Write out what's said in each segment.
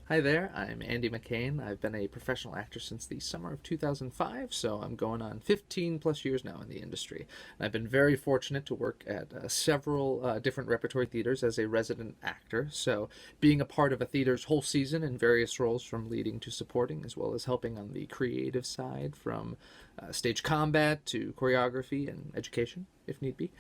Hi there, I'm Andy McCain. I've been a professional actor since the summer of 2005, so I'm going on 15 plus years now in the industry. And I've been very fortunate to work at several different repertory theaters as a resident actor, so being a part of a theater's whole season in various roles from leading to supporting, as well as helping on the creative side from stage combat to choreography and education, if need be.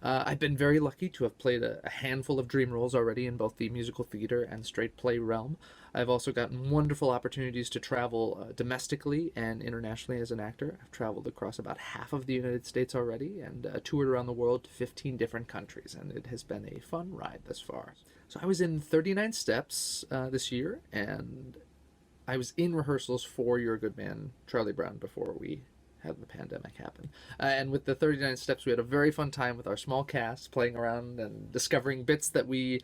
I've been very lucky to have played a handful of dream roles already in both the musical theater and straight play realm. I've also gotten wonderful opportunities to travel domestically and internationally as an actor. I've traveled across about half of the United States already and toured around the world to 15 different countries, and it has been a fun ride thus far. So I was in 39 Steps this year, and I was in rehearsals for You're a Good Man, Charlie Brown, before we had the pandemic happen. And with the 39 Steps, we had a very fun time with our small cast, playing around and discovering bits that we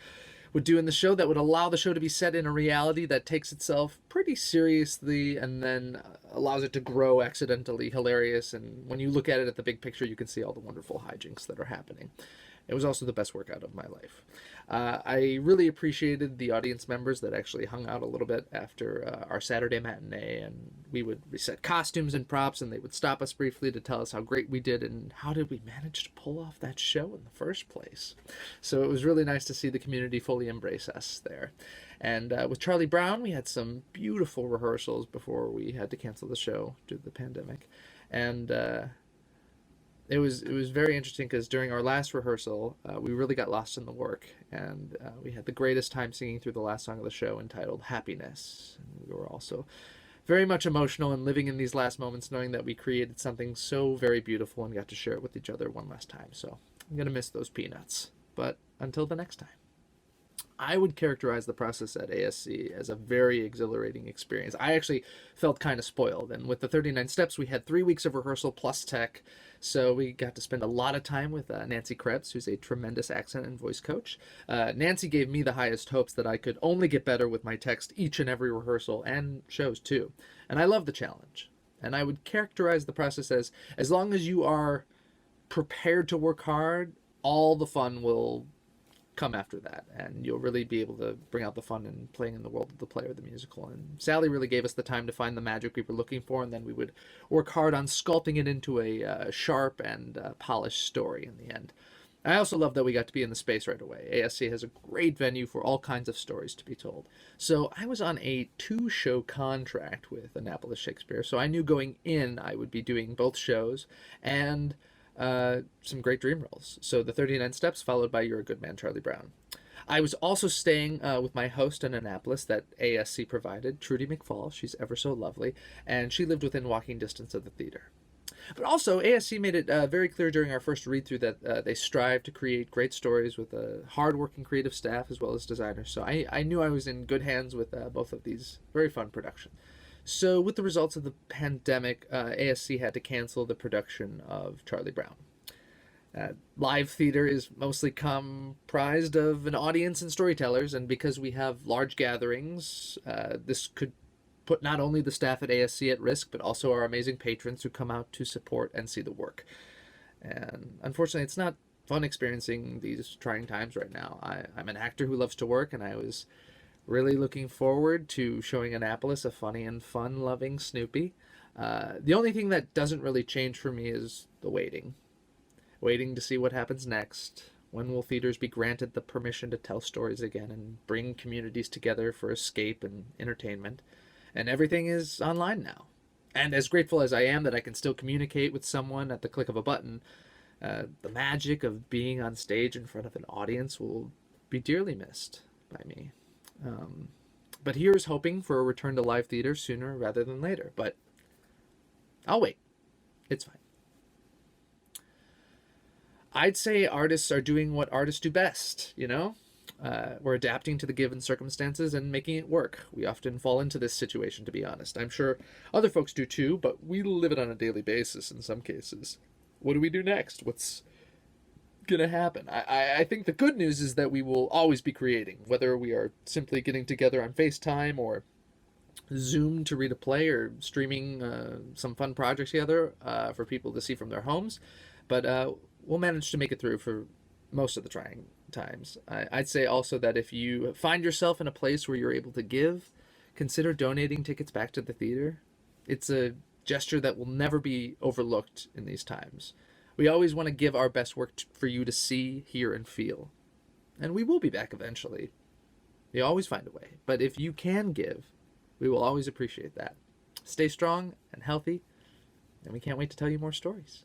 would do in the show that would allow the show to be set in a reality that takes itself pretty seriously and then allows it to grow accidentally hilarious. And when you look at it at the big picture, you can see all the wonderful hijinks that are happening. It was also the best workout of my life. I really appreciated the audience members that actually hung out a little bit after our Saturday matinee, and we would reset costumes and props, and they would stop us briefly to tell us how great we did and how did we manage to pull off that show in the first place. So it was really nice to see the community fully embrace us there. And with Charlie Brown, we had some beautiful rehearsals before we had to cancel the show due to the pandemic. And it was very interesting because during our last rehearsal, we really got lost in the work, and we had the greatest time singing through the last song of the show entitled "Happiness." And we were also very much emotional and living in these last moments, knowing that we created something so very beautiful and got to share it with each other one last time. So I'm gonna miss those peanuts. But until the next time. I would characterize the process at ASC as a very exhilarating experience. I actually felt kind of spoiled. And with the 39 Steps, we had 3 weeks of rehearsal plus tech. So we got to spend a lot of time with Nancy Krebs, who's a tremendous accent and voice coach. Nancy gave me the highest hopes that I could only get better with my text each and every rehearsal and shows too. And I love the challenge. And I would characterize the process as long as you are prepared to work hard, all the fun will come after that, and you'll really be able to bring out the fun in playing in the world of the play or the musical. And Sally really gave us the time to find the magic we were looking for, and then we would work hard on sculpting it into a sharp and polished story in the end. I also love that we got to be in the space right away. ASC has a great venue for all kinds of stories to be told. So I was on a 2-show contract with Annapolis Shakespeare, so I knew going in I would be doing both shows and some great dream roles. So the 39 Steps, followed by You're a Good Man, Charlie Brown. I was also staying with my host in Annapolis that ASC provided, Trudy McFall. She's ever so lovely, and she lived within walking distance of the theater. But also, ASC made it very clear during our first read-through that they strive to create great stories with a hard-working creative staff as well as designers. So I knew I was in good hands with both of these very fun productions. So, with the results of the pandemic, ASC had to cancel the production of Charlie Brown. Live theater is mostly comprised of an audience and storytellers, and because we have large gatherings, this could put not only the staff at ASC at risk, but also our amazing patrons who come out to support and see the work. And unfortunately, it's not fun experiencing these trying times right now. I'm an actor who loves to work, and I was really looking forward to showing Annapolis a funny and fun-loving Snoopy. The only thing that doesn't really change for me is the waiting. Waiting to see what happens next. When will theaters be granted the permission to tell stories again and bring communities together for escape and entertainment? And everything is online now. And as grateful as I am that I can still communicate with someone at the click of a button, the magic of being on stage in front of an audience will be dearly missed by me. But here's hoping for a return to live theater sooner rather than later. But I'll wait. It's fine. I'd say artists are doing what artists do best, you know? We're adapting to the given circumstances and making it work. We often fall into this situation, to be honest. I'm sure other folks do too, but we live it on a daily basis in some cases. What do we do next? What's going to happen? I think the good news is that we will always be creating, whether we are simply getting together on FaceTime or Zoom to read a play or streaming some fun projects together for people to see from their homes. But we'll manage to make it through for most of the trying times. I'd say also that if you find yourself in a place where you're able to give, consider donating tickets back to the theater. It's a gesture that will never be overlooked in these times. We always want to give our best work for you to see, hear, and feel. And we will be back eventually. We always find a way. But if you can give, we will always appreciate that. Stay strong and healthy, and we can't wait to tell you more stories.